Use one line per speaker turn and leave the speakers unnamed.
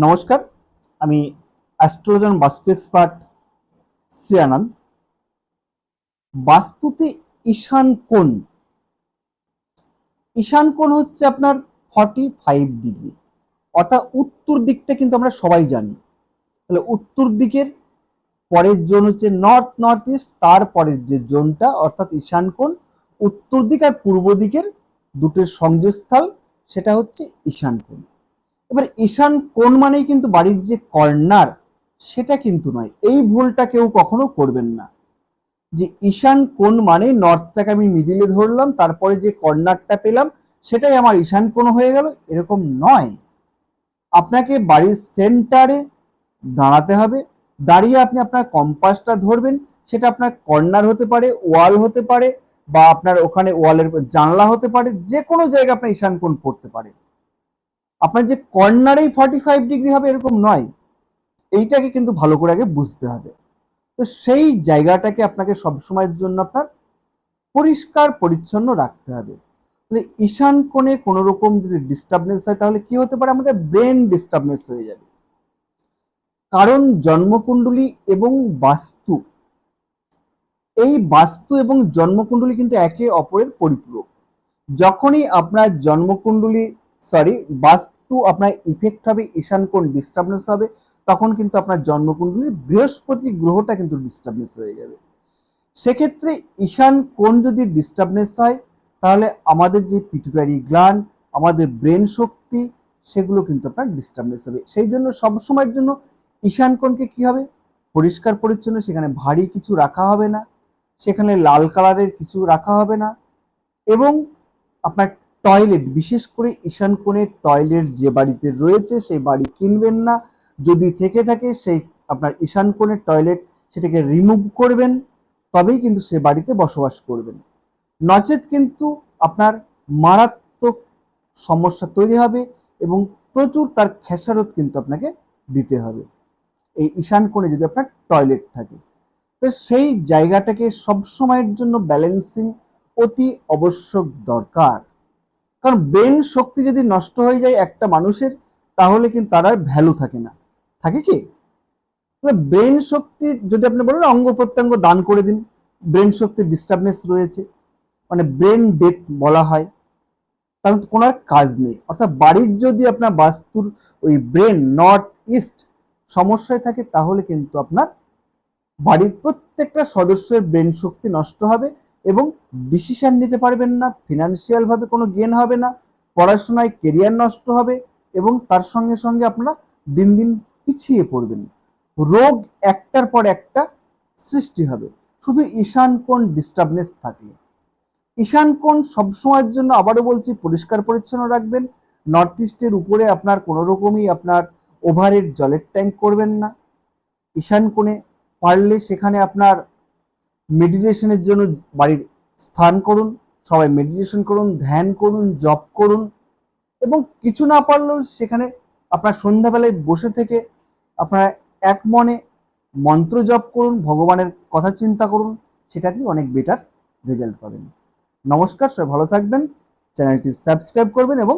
নমস্কার, আমি অ্যাস্ট্রোলজার বাস্তু এক্সপার্ট শ্রী আনন্দ। বাস্তুতে ঈশান কোণ, ঈশান কোণ হচ্ছে আপনার 45 ডিগ্রি, অর্থাৎ উত্তর দিকটা কিন্তু আমরা সবাই জানি। তাহলে উত্তর দিকের পরের জোন হচ্ছে নর্থ নর্থ ইস্ট, তারপরের যে জোনটা অর্থাৎ ঈশান কোণ, উত্তর দিক আর পূর্ব দিকের দুটোর সংযোগস্থল, সেটা হচ্ছে ঈশান কোণ। এবার ঈশান কোণ মানেই কিন্তু বাড়ির যে কর্নার, সেটা কিন্তু নয়। এই ভুলটা কেউ কখনো করবেন না যে ঈশান কোণ মানে নর্থটাকে আমি মিডিলে ধরলাম, তারপরে যে কর্নারটা পেলাম সেটাই আমার ঈশান কোণ হয়ে গেল, এরকম নয়। আপনাকে বাড়ির সেন্টারে দাঁড়াতে হবে। দাঁড়িয়ে আপনি আপনার কম্পাসটা ধরবেন। সেটা আপনার কর্নার হতে পারে, ওয়াল হতে পারে, বা আপনার ওখানে ওয়ালের জানলা হতে পারে, যে কোনো জায়গায় আপনার ঈশান কোণ পড়তে পারে। আপনার যে কর্নারেই 45 ডিগ্রি হবে এরকম নয়, এইটাকে কিন্তু ভালো করে আগে বুঝতে হবে। তো সেই জায়গাটাকে আপনাকে সবসময়ের জন্য আপনার পরিষ্কার পরিচ্ছন্ন রাখতে হবে। তাহলে ঈশান কোণে কোনো রকম যদি ডিস্টার্বনেস হয় তাহলে কি হতে পারে, আমাদের ব্রেন ডিস্টার্বনেস হয়ে যাবে। কারণ জন্মকুণ্ডলী এবং বাস্তু, এই বাস্তু এবং জন্মকুণ্ডলী কিন্তু একে অপরের পরিপূরক। যখনই আপনার জন্মকুণ্ডলী বাস্তু আপনার ইফেক্ট হবে, ঈশান কোণ ডিস্টার্বনেস হবে, তখন কিন্তু আপনার জন্মকুণ্ডলীর বৃহস্পতি গ্রহটা কিন্তু ডিস্টার্বনেস হয়ে যাবে। সেক্ষেত্রে ঈশান কোণ যদি ডিস্টার্বনেস হয় তাহলে আমাদের যে পিটুইটারি গ্ল্যান্ড, আমাদের ব্রেন শক্তি, সেগুলো কিন্তু আপনার ডিস্টার্বনেস হবে। সেই জন্য সবসময়ের জন্য ঈশান কোণকে কি হবে, পরিষ্কার পরিচ্ছন্ন, সেখানে ভারী কিছু রাখা হবে না, সেখানে লাল কালারের কিছু রাখা হবে না। এবং আপনার টয়লেট, বিশেষ করে ঈশান কোণের টয়লেট যে বাড়িতে রয়েছে সেই বাড়ি কিনবেন না। যদি থেকে থাকে সেই আপনার ঈশান কোণের টয়লেট, সেটাকে রিমুভ করবেন, তবেই কিন্তু সে বাড়িতে বসবাস করবেন। নচেত কিন্তু আপনার মারাত্মক সমস্যা তৈরি হবে এবং প্রচুর তার খেসারত কিন্তু আপনাকে দিতে হবে এই ঈশান কোণে যদি আপনার টয়লেট থাকে। তো সেই জায়গাটাকে সবসময়ের জন্য ব্যালেন্সিং অতি আবশ্যক দরকার। কারণ ব্রেন শক্তি যদি নষ্ট হয়ে যায় একটা মানুষের, তাহলে কিন্তু তার আর ভ্যালু থাকে না। থাকে কি? ব্রেন শক্তি যদি আপনি বলেন অঙ্গ প্রত্যঙ্গ দান করে দিন, ব্রেন শক্তির ডিস্টার্বনেস রয়েছে, মানে ব্রেন ডেথ বলা হয়, কারণ কোনো আর কাজ নেই। অর্থাৎ বাড়ির যদি আপনার বাস্তুর ওই ব্রেন নর্থ ইস্ট সমস্যায় থাকে, তাহলে কিন্তু আপনার বাড়ির প্রত্যেকটা সদস্যের ব্রেন শক্তি নষ্ট হবে এবং ডিসিশন নিতে পারবেন না, ফিনান্সিয়াল ভাবে কোনো গেন হবে না, পড়াশোনায় কেরিয়ার নষ্ট হবে এবং তার সঙ্গে সঙ্গে আপনারা দিন দিন পিছিয়ে পড়বেন। রোগ একটার পর একটা সৃষ্টি হবে শুধু ঈশান কোণ ডিস্টার্বনেস থাকলে। ঈশান কোণ সবসময়ের জন্য আবারও বলছি পরিষ্কার পরিচ্ছন্ন রাখবেন। নর্থ ইস্টের উপরে আপনার কোনো রকমই আপনার ওভারহেড জলের ট্যাঙ্ক করবেন না। ঈশান কোণে পারলে সেখানে আপনার মেডিটেশনের জন্য বাড়ির স্থান করুন, সবাই মেডিটেশন করুন, ধ্যান করুন, জপ করুন, এবং কিছু না পারলেও সেখানে আপনার সন্ধ্যাবেলায় বসে থেকে আপনারা এক মনে মন্ত্র জপ করুন, ভগবানের কথা চিন্তা করুন, সেটাতেই অনেক বেটার রেজাল্ট পাবেন। নমস্কার, সবাই ভালো থাকবেন, চ্যানেলটি সাবস্ক্রাইব করবেন এবং